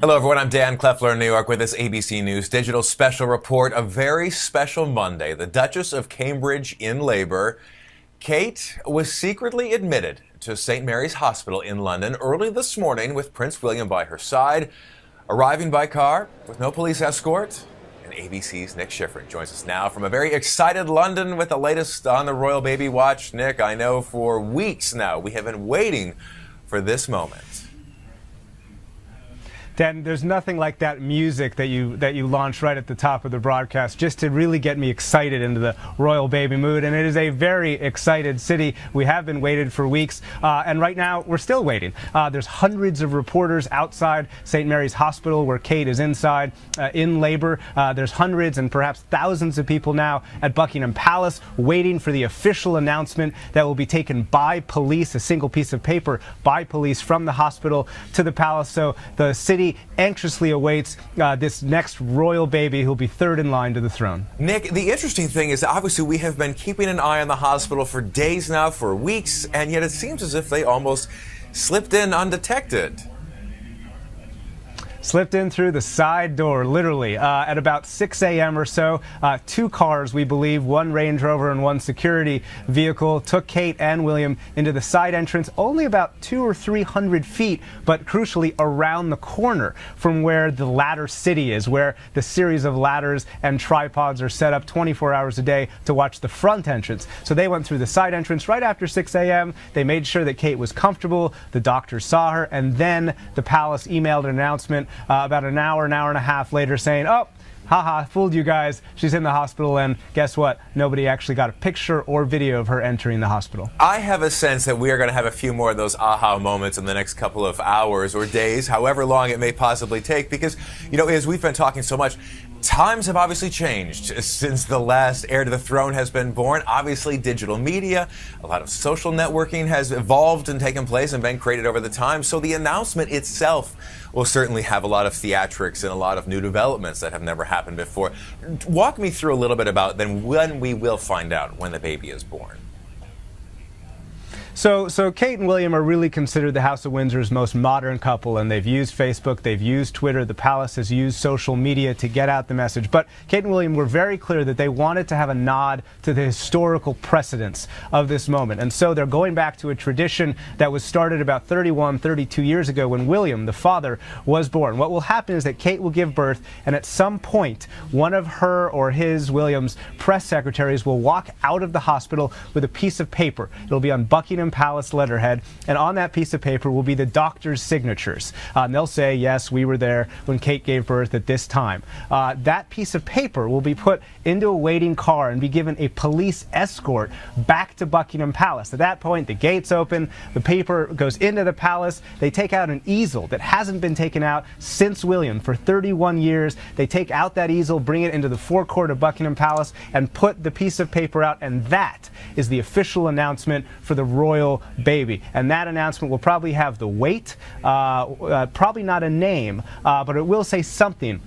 Hello, everyone. I'm Dan Kleffler in New York with this ABC News Digital Special Report. A very special Monday. The Duchess of Cambridge in labor. Kate was secretly admitted to St. Mary's Hospital in London early this morning with Prince William by her side, arriving by car with no police escort. And ABC's Nick Schifrin joins us now from a very excited London with the latest on the royal baby watch. Nick, I know for weeks now we have been waiting for this moment. Dan, there's nothing like that music that you launched right at the top of the broadcast just to really get me excited into the royal baby mood. And it is a very excited city. We have been waiting for weeks, and right now we're still waiting. There's hundreds of reporters outside St. Mary's Hospital where Kate is inside in labor. There's hundreds and perhaps thousands of people now at Buckingham Palace waiting for the official announcement that will be taken by police, a single piece of paper by police from the hospital to the palace. So the city anxiously awaits this next royal baby who'll be third in line to the throne. Nick, the interesting thing is obviously we have been keeping an eye on the hospital for days now, for weeks, and yet it seems as if they almost slipped in undetected. Slipped in through the side door, literally, at about 6 a.m. or so. Two cars, we believe, one Range Rover and one security vehicle, took Kate and William into the side entrance, only about 200 or 300 feet, but crucially around the corner from where the ladder city is, where the series of ladders and tripods are set up 24 hours a day to watch the front entrance. So they went through the side entrance right after 6 a.m. They made sure that Kate was comfortable. The doctors saw her, and then the palace emailed an announcement about an hour and a half later saying, oh, haha, fooled you guys. She's in the hospital, and guess what? Nobody actually got a picture or video of her entering the hospital. I have a sense that we are going to have a few more of those aha moments in the next couple of hours or days, however long it may possibly take, because, you know, as we've been talking so much, times have obviously changed since the last heir to the throne has been born. Obviously, digital media, a lot of social networking has evolved and taken place and been created over the time. So the announcement itself will certainly have a lot of theatrics and a lot of new developments that have never happened before. Walk me through a little bit about then when we will find out when the baby is born. So Kate and William are really considered the House of Windsor's most modern couple, and they've used Facebook, they've used Twitter, the palace has used social media to get out the message. But Kate and William were very clear that they wanted to have a nod to the historical precedence of this moment. And so they're going back to a tradition that was started about 32 years ago when William, the father, was born. What will happen is that Kate will give birth, and at some point, one of her or his, William's, press secretaries will walk out of the hospital with a piece of paper. It'll be on Buckingham Palace letterhead, and on that piece of paper will be the doctor's signatures. And they'll say, yes, we were there when Kate gave birth at this time. That piece of paper will be put into a waiting car and be given a police escort back to Buckingham Palace. At that point, the gates open, the paper goes into the palace. They take out an easel that hasn't been taken out since William for 31 years. They take out that easel, bring it into the forecourt of Buckingham Palace, and put the piece of paper out, and that is the official announcement for the royal baby. And that announcement will probably have the weight, probably not a name, but it will say something.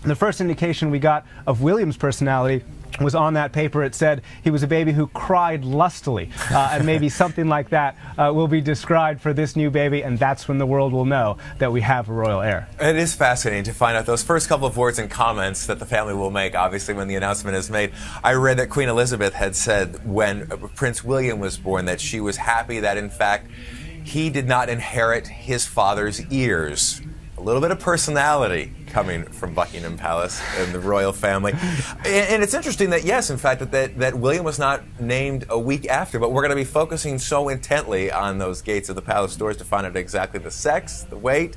The first indication we got of William's personality was on that paper. It said he was a baby who cried lustily, and maybe something like that will be described for this new baby, and that's when the world will know that we have a royal heir. It is fascinating to find out those first couple of words and comments that the family will make, obviously, when the announcement is made. I read that Queen Elizabeth had said when Prince William was born that she was happy that, in fact, he did not inherit his father's ears. A little bit of personality coming from Buckingham Palace and the royal family. And it's interesting that, yes, in fact, that William was not named a week after, but we're going to be focusing so intently on those gates of the palace doors to find out exactly the sex, the weight,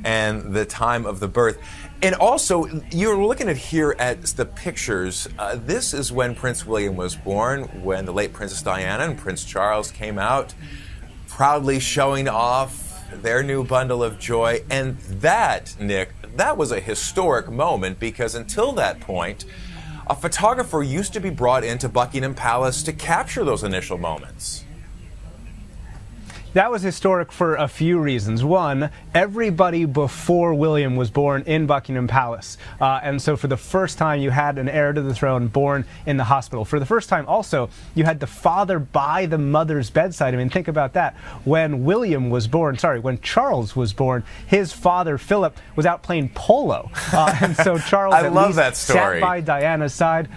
and the time of the birth. And also, you're looking at here at the pictures. This is when Prince William was born, when the late Princess Diana and Prince Charles came out, proudly showing off their new bundle of joy. And that, Nick, that was a historic moment, because until that point, a photographer used to be brought into Buckingham Palace to capture those initial moments. That was historic for a few reasons. One, everybody before William was born in Buckingham Palace. And so for the first time, you had an heir to the throne born in the hospital. For the first time, also, you had the father by the mother's bedside. I mean, think about that. When when Charles was born, his father, Philip, was out playing polo. And so Charles I love that story. Sat by Diana's side.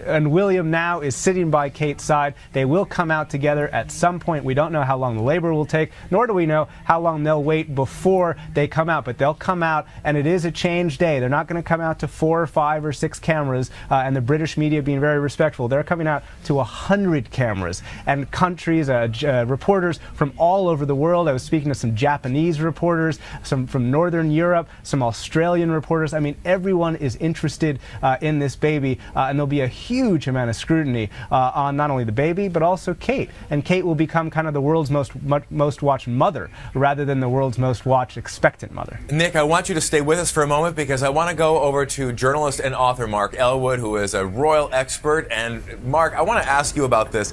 And William now is sitting by Kate's side. They will come out together at some point. We don't know how long the labor will take, nor do we know how long they'll wait before they come out. But they'll come out, and it is a changed day. They're not going to come out to 4 or 5 or 6 cameras, and the British media being very respectful. They're coming out to 100 cameras, and countries, reporters from all over the world. I was speaking to some Japanese reporters, some from Northern Europe, some Australian reporters. I mean, everyone is interested in this baby, and there'll be a huge amount of scrutiny on not only the baby but also Kate. And Kate will become kind of the world's most watched mother rather than the world's most watched expectant mother. Nick, I want you to stay with us for a moment because I want to go over to journalist and author Mark Elwood, who is a royal expert. And Mark, I want to ask you about this.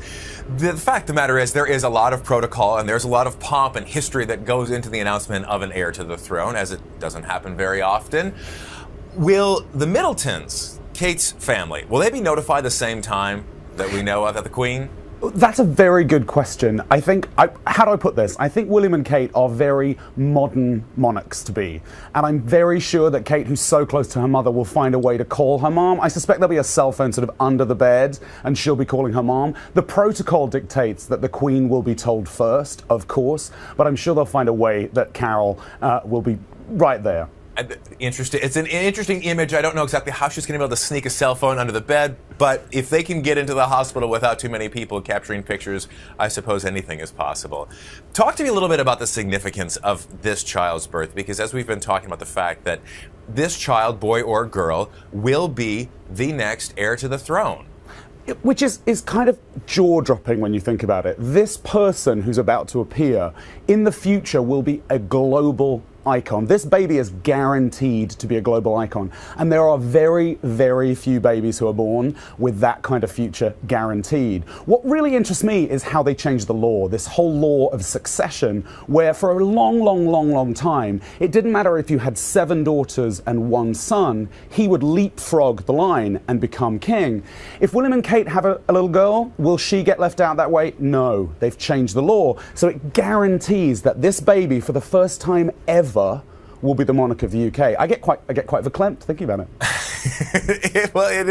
The fact of the matter is there is a lot of protocol and there's a lot of pomp and history that goes into the announcement of an heir to the throne, as it doesn't happen very often. Will the Middletons, Kate's family, will they be notified the same time that we know of at the Queen? That's a very good question. I think, how do I put this? I think William and Kate are very modern monarchs to be. And I'm very sure that Kate, who's so close to her mother, will find a way to call her mom. I suspect there'll be a cell phone sort of under the bed and she'll be calling her mom. The protocol dictates that the Queen will be told first, of course, but I'm sure they'll find a way that Carol will be right there. Interesting. It's an interesting image. I don't know exactly how she's going to be able to sneak a cell phone under the bed, but if they can get into the hospital without too many people capturing pictures, I suppose anything is possible. Talk to me a little bit about the significance of this child's birth, because as we've been talking about the fact that this child, boy or girl, will be the next heir to the throne. Which is kind of jaw-dropping when you think about it. This person who's about to appear in the future will be a global icon. This baby is guaranteed to be a global icon. And there are very, very few babies who are born with that kind of future guaranteed. What really interests me is how they changed the law, this whole law of succession, where for a long time, it didn't matter if you had 7 daughters and 1 son, he would leapfrog the line and become king. If William and Kate have a little girl, will she get left out that way? No, they've changed the law. So it guarantees that this baby, for the first time ever, will be the monarch of the UK. I get quite verklempt thinking about it. Well, it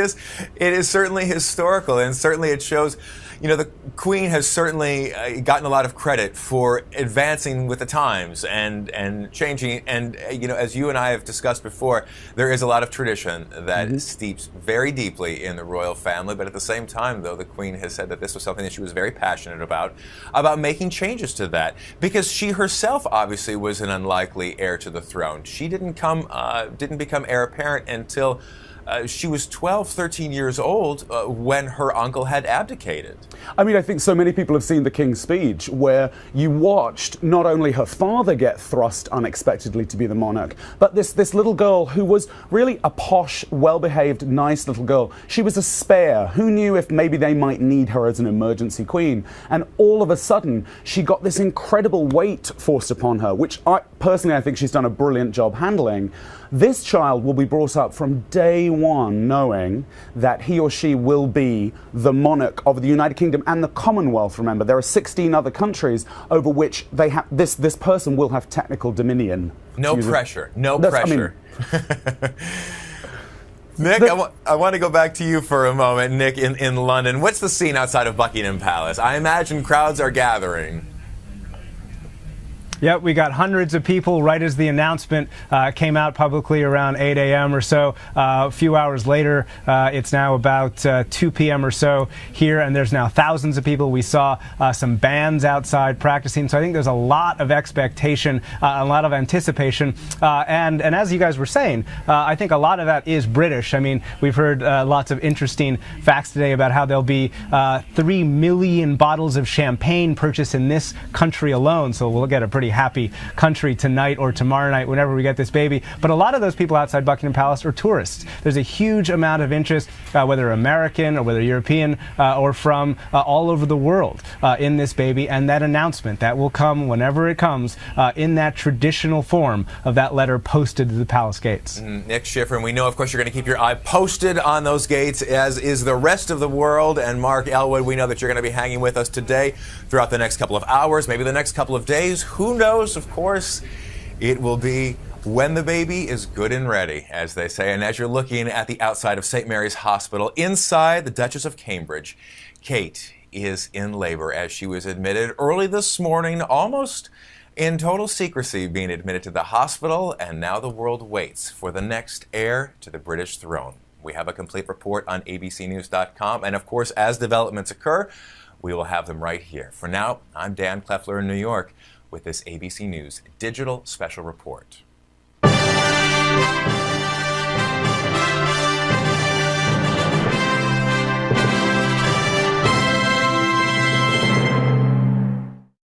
is certainly historical, and certainly it shows, you know, the Queen has certainly gotten a lot of credit for advancing with the times and changing. And, you know, as you and I have discussed before, there is a lot of tradition that steeps very deeply in the royal family. But at the same time, though, the Queen has said that this was something that she was very passionate about making changes to that, because she herself obviously was an unlikely heir to the throne. She didn't become heir apparent until she was 12, 13 years old when her uncle had abdicated. I mean, I think so many people have seen the King's Speech, where you watched not only her father get thrust unexpectedly to be the monarch, but this little girl who was really a posh, well-behaved, nice little girl. She was a spare. Who knew if maybe they might need her as an emergency queen? And all of a sudden, she got this incredible weight forced upon her, which I think she's done a brilliant job handling. This child will be brought up from day one knowing that he or she will be the monarch of the United Kingdom and the Commonwealth. Remember, there are 16 other countries over which they have this person will have technical dominion. No pressure. No pressure. Nick, I want to go back to you for a moment. Nick, in London, what's the scene outside of Buckingham Palace? I imagine crowds are gathering. Yep, we got hundreds of people right as the announcement came out publicly around 8 a.m. or so. A few hours later, it's now about 2 p.m. or so here, and there's now thousands of people. We saw some bands outside practicing, so I think there's a lot of expectation, a lot of anticipation. And as you guys were saying, I think a lot of that is British. I mean, we've heard lots of interesting facts today about how there'll be 3 million bottles of champagne purchased in this country alone, so we'll get a pretty happy country tonight or tomorrow night, whenever we get this baby. But a lot of those people outside Buckingham Palace are tourists. There's a huge amount of interest, whether American or whether European or from all over the world in this baby, and that announcement that will come whenever it comes in that traditional form of that letter posted to the palace gates. Nick Schiffer, and we know, of course, you're going to keep your eye posted on those gates, as is the rest of the world. And Mark Elwood, we know that you're going to be hanging with us today throughout the next couple of hours, maybe the next couple of days. Who knows? Of course, it will be when the baby is good and ready, as they say. And as you're looking at the outside of St. Mary's Hospital, inside the Duchess of Cambridge, Kate is in labor, as she was admitted early this morning, almost in total secrecy, being admitted to the hospital. And now the world waits for the next heir to the British throne. We have a complete report on abcnews.com. And of course, as developments occur, we will have them right here. For now, I'm Dan Kleffler in New York with this ABC News Digital Special Report.